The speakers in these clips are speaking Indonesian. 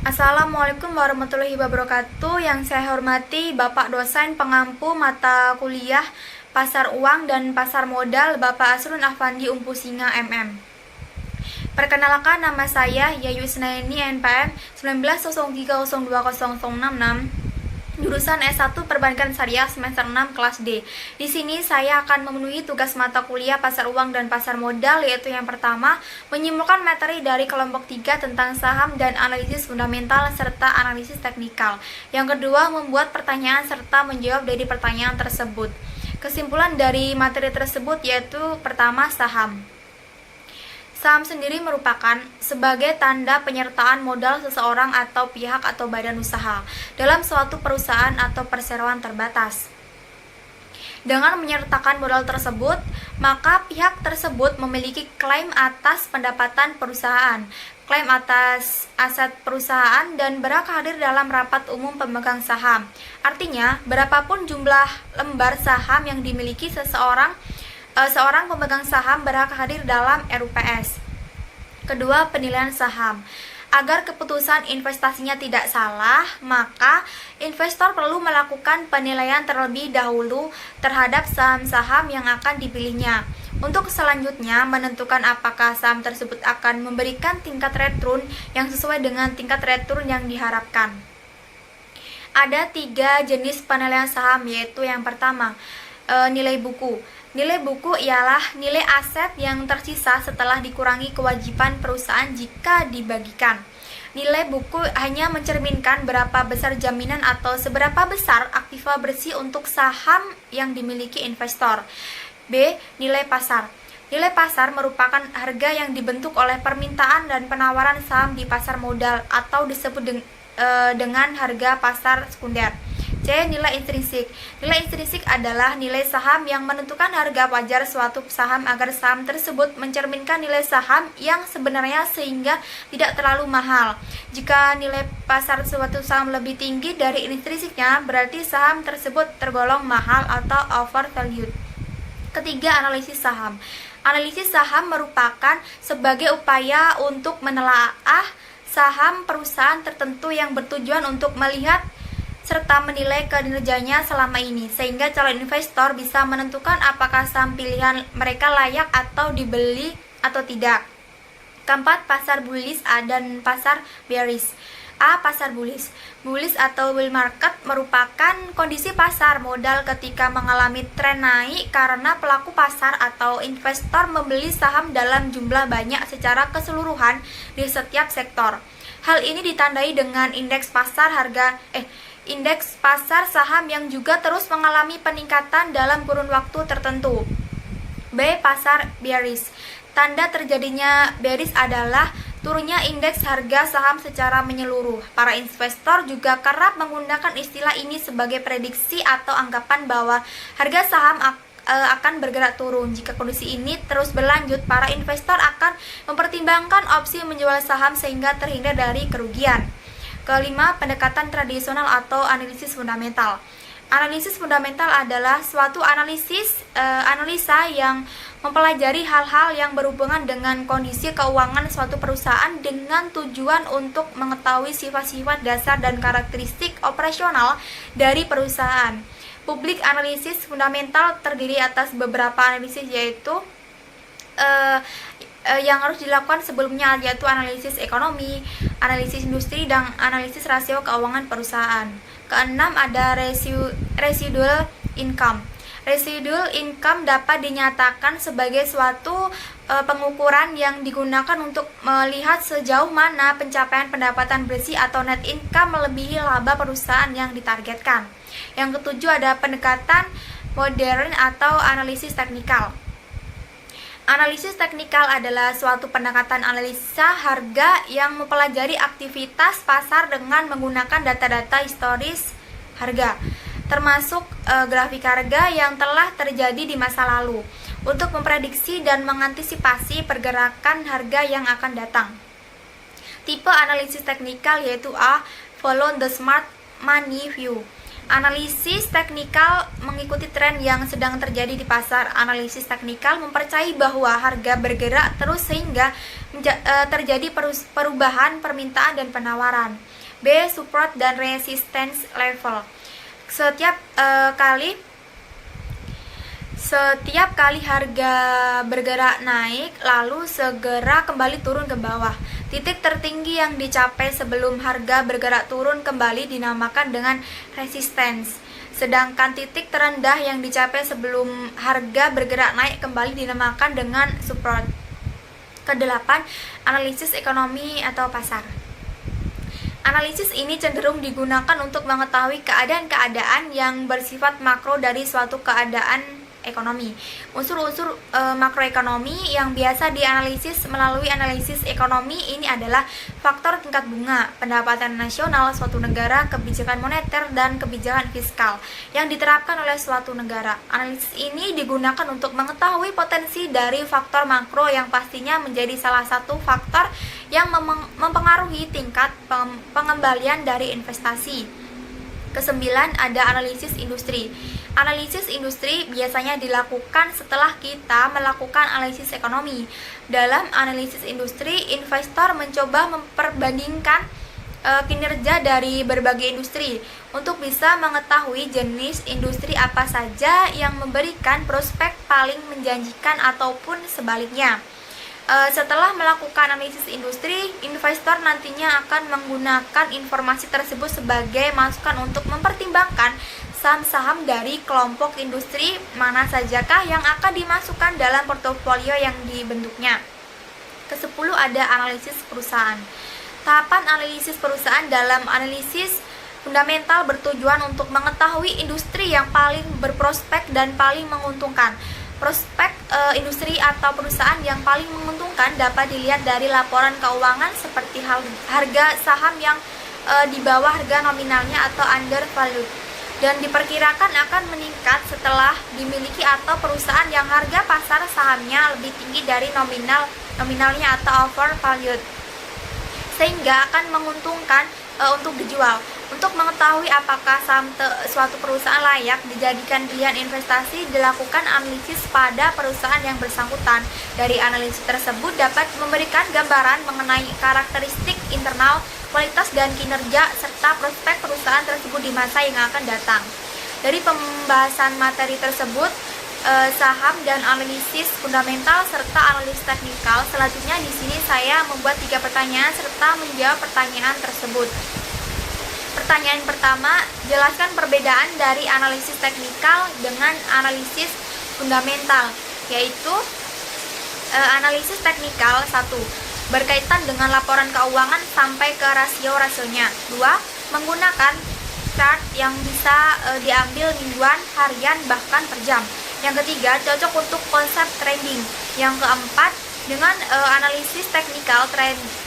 Assalamualaikum warahmatullahi wabarakatuh. Yang saya hormati Bapak dosen pengampu mata kuliah Pasar Uang dan Pasar Modal, Bapak Asrun Afandi Umpusinga MM. Perkenalkan, nama saya Yayu Isnaini NPM 1903020066, jurusan S1 Perbankan Syariah semester 6 kelas D. Di sini saya akan memenuhi tugas mata kuliah Pasar Uang dan Pasar Modal, yaitu yang pertama, menyimpulkan materi dari kelompok 3 tentang saham dan analisis fundamental serta analisis teknikal. Yang kedua, membuat pertanyaan serta menjawab dari pertanyaan tersebut. Kesimpulan dari materi tersebut yaitu pertama, saham. Saham sendiri merupakan sebagai tanda penyertaan modal seseorang atau pihak atau badan usaha dalam suatu perusahaan atau perseroan terbatas. Dengan menyertakan modal tersebut, maka pihak tersebut memiliki klaim atas pendapatan perusahaan, klaim atas aset perusahaan, dan berhak hadir dalam rapat umum pemegang saham. Artinya, berapapun jumlah lembar saham yang dimiliki seorang pemegang saham berhak hadir dalam RUPS. Kedua, penilaian saham. Agar keputusan investasinya tidak salah, maka investor perlu melakukan penilaian terlebih dahulu terhadap saham-saham yang akan dipilihnya. Untuk selanjutnya, menentukan apakah saham tersebut akan memberikan tingkat return yang sesuai dengan tingkat return yang diharapkan. Ada 3 jenis penilaian saham, yaitu yang pertama, nilai buku. Nilai buku ialah nilai aset yang tersisa setelah dikurangi kewajiban perusahaan jika dibagikan. Nilai buku hanya mencerminkan berapa besar jaminan atau seberapa besar aktiva bersih untuk saham yang dimiliki investor. B. Nilai pasar. Nilai pasar merupakan harga yang dibentuk oleh permintaan dan penawaran saham di pasar modal atau disebut dengan harga pasar sekunder. C. Nilai intrinsik. Nilai intrinsik adalah nilai saham yang menentukan harga wajar suatu saham agar saham tersebut mencerminkan nilai saham yang sebenarnya sehingga tidak terlalu mahal. Jika nilai pasar suatu saham lebih tinggi dari intrinsiknya, berarti saham tersebut tergolong mahal atau overvalued. Ketiga, analisis saham. Analisis saham merupakan sebagai upaya untuk menelaah saham perusahaan tertentu yang bertujuan untuk melihat serta menilai kinerjanya selama ini, sehingga calon investor bisa menentukan apakah saham pilihan mereka layak atau dibeli atau tidak. Keempat, pasar bullish dan pasar bearish. A. Pasar bullish. Bullish atau bull market merupakan kondisi pasar modal ketika mengalami tren naik karena pelaku pasar atau investor membeli saham dalam jumlah banyak secara keseluruhan di setiap sektor. Hal ini ditandai dengan indeks pasar saham yang juga terus mengalami peningkatan dalam kurun waktu tertentu. B. Pasar bearish. Tanda terjadinya bearish adalah turunnya indeks harga saham secara menyeluruh. Para investor juga kerap menggunakan istilah ini sebagai prediksi atau anggapan bahwa harga saham akan bergerak turun. Jika kondisi ini terus berlanjut, para investor akan mempertimbangkan opsi menjual saham sehingga terhindar dari kerugian. Kelima, pendekatan tradisional atau analisis fundamental. Analisis fundamental adalah suatu analisa yang mempelajari hal-hal yang berhubungan dengan kondisi keuangan suatu perusahaan dengan tujuan untuk mengetahui sifat-sifat dasar dan karakteristik operasional dari perusahaan. Public analisis fundamental terdiri atas beberapa analisis, yaitu yang harus dilakukan sebelumnya, yaitu analisis ekonomi, analisis industri, dan analisis rasio keuangan perusahaan. Keenam, ada residual income. Residual income dapat dinyatakan sebagai suatu pengukuran yang digunakan untuk melihat sejauh mana pencapaian pendapatan bersih atau net income melebihi laba perusahaan yang ditargetkan. Yang ketujuh, ada pendekatan modern atau analisis teknikal. Analisis teknikal adalah suatu pendekatan analisa harga yang mempelajari aktivitas pasar dengan menggunakan data-data historis harga, termasuk grafik harga yang telah terjadi di masa lalu, untuk memprediksi dan mengantisipasi pergerakan harga yang akan datang. Tipe analisis teknikal yaitu A. Follow the smart money view. Analisis teknikal mengikuti tren yang sedang terjadi di pasar. Analisis teknikal mempercayai bahwa harga bergerak terus sehingga terjadi perubahan permintaan dan penawaran. B. Support dan resistance level. Setiap kali harga bergerak naik, lalu segera kembali turun ke bawah. Titik tertinggi yang dicapai sebelum harga bergerak turun kembali dinamakan dengan resistance. Sedangkan titik terendah yang dicapai sebelum harga bergerak naik kembali dinamakan dengan support. Kedelapan, analisis ekonomi atau pasar. Analisis ini cenderung digunakan untuk mengetahui keadaan-keadaan yang bersifat makro dari suatu keadaan ekonomi. Unsur-unsur makroekonomi yang biasa dianalisis melalui analisis ekonomi ini adalah faktor tingkat bunga, pendapatan nasional suatu negara, kebijakan moneter, dan kebijakan fiskal yang diterapkan oleh suatu negara. Analisis ini digunakan untuk mengetahui potensi dari faktor makro yang pastinya menjadi salah satu faktor yang mempengaruhi tingkat pengembalian dari investasi. Kesembilan, ada analisis industri. Analisis industri biasanya dilakukan setelah kita melakukan analisis ekonomi. Dalam analisis industri, investor mencoba memperbandingkan kinerja dari berbagai industri untuk bisa mengetahui jenis industri apa saja yang memberikan prospek paling menjanjikan ataupun sebaliknya. Setelah melakukan analisis industri, investor nantinya akan menggunakan informasi tersebut sebagai masukan untuk mempertimbangkan saham-saham dari kelompok industri mana sajakah yang akan dimasukkan dalam portofolio yang dibentuknya. Kesepuluh, ada analisis perusahaan. Tahapan analisis perusahaan dalam analisis fundamental bertujuan untuk mengetahui industri yang paling berprospek dan paling menguntungkan. Prospek industri atau perusahaan yang paling menguntungkan dapat dilihat dari laporan keuangan seperti harga saham yang di bawah harga nominalnya atau undervalued, dan diperkirakan akan meningkat setelah dimiliki atau perusahaan yang harga pasar sahamnya lebih tinggi dari nominalnya atau overvalued, sehingga akan menguntungkan untuk dijual. Untuk mengetahui apakah saham suatu perusahaan layak dijadikan pilihan investasi, dilakukan analisis pada perusahaan yang bersangkutan. Dari analisis tersebut dapat memberikan gambaran mengenai karakteristik internal, kualitas dan kinerja, serta prospek perusahaan tersebut di masa yang akan datang. Dari pembahasan materi tersebut, saham dan analisis fundamental serta analisis teknikal, selanjutnya di sini saya membuat 3 pertanyaan serta menjawab pertanyaan tersebut. Pertanyaan pertama, jelaskan perbedaan dari analisis teknikal dengan analisis fundamental, yaitu analisis teknikal 1. Berkaitan dengan laporan keuangan sampai ke rasio-rasionya. 2. Menggunakan chart yang bisa diambil mingguan, harian, bahkan per jam. Yang ketiga, cocok untuk konsep trading. Yang keempat, dengan analisis teknikal,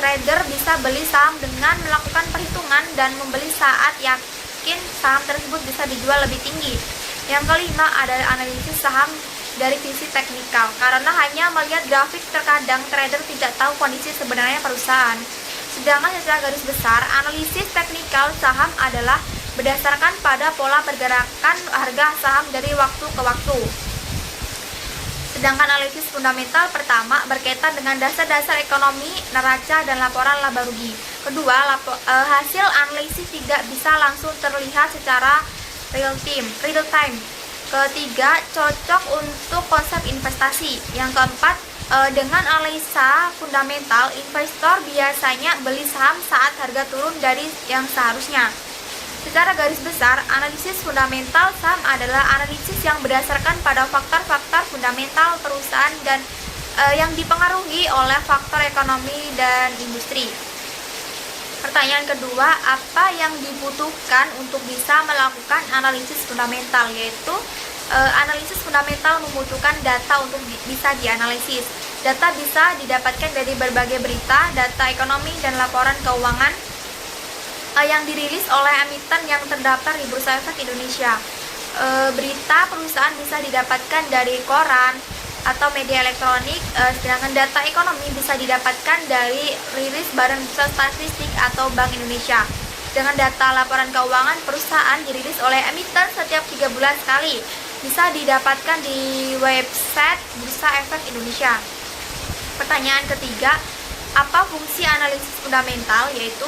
trader bisa beli saham dengan melakukan perhitungan dan membeli saat yakin saham tersebut bisa dijual lebih tinggi. Yang kelima, ada analisis saham dari sisi teknikal. Karena hanya melihat grafik, terkadang trader tidak tahu kondisi sebenarnya perusahaan. Sedangkan secara garis besar, analisis teknikal saham adalah berdasarkan pada pola pergerakan harga saham dari waktu ke waktu. Sedangkan analisis fundamental pertama berkaitan dengan dasar-dasar ekonomi, neraca, dan laporan laba rugi. Kedua, hasil analisis tidak bisa langsung terlihat secara real time. Ketiga, cocok untuk konsep investasi. Yang keempat, dengan analisa fundamental, investor biasanya beli saham saat harga turun dari yang seharusnya. Secara garis besar, analisis fundamental saham adalah analisis yang berdasarkan pada faktor-faktor fundamental perusahaan dan yang dipengaruhi oleh faktor ekonomi dan industri. Pertanyaan kedua, apa yang dibutuhkan untuk bisa melakukan analisis fundamental? Yaitu analisis fundamental membutuhkan data untuk bisa dianalisis. Data bisa didapatkan dari berbagai berita, data ekonomi, dan laporan keuangan yang dirilis oleh emiten yang terdaftar di Bursa Efek Indonesia. Berita perusahaan bisa didapatkan dari koran atau media elektronik, sedangkan data ekonomi bisa didapatkan dari rilis Badan Pusat Statistik atau Bank Indonesia. dengan data laporan keuangan perusahaan dirilis oleh emiten setiap 3 bulan sekali. Bisa didapatkan di website Bursa Efek Indonesia. Pertanyaan ketiga, apa fungsi analisis fundamental? Yaitu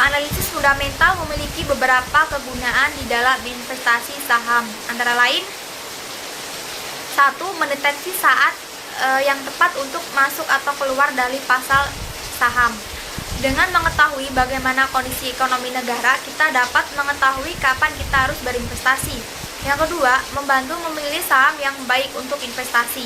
analisis fundamental memiliki beberapa kegunaan di dalam investasi saham. Antara lain, 1. Mendeteksi saat yang tepat untuk masuk atau keluar dari pasar saham. Dengan mengetahui bagaimana kondisi ekonomi negara, kita dapat mengetahui kapan kita harus berinvestasi. Yang kedua, membantu memilih saham yang baik untuk investasi.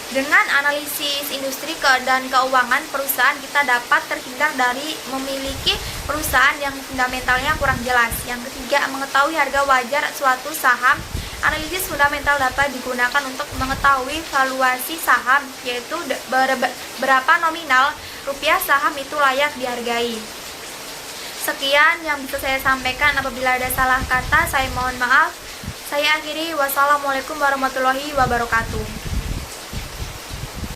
Dengan analisis industri dan keuangan perusahaan, kita dapat terhindar dari memiliki perusahaan yang fundamentalnya kurang jelas. Yang ketiga, mengetahui harga wajar suatu saham. Analisis fundamental dapat digunakan untuk mengetahui valuasi saham, yaitu berapa nominal rupiah saham itu layak dihargai. Sekian yang bisa saya sampaikan. Apabila ada salah kata, saya mohon maaf. Saya akhiri. Wassalamualaikum warahmatullahi wabarakatuh.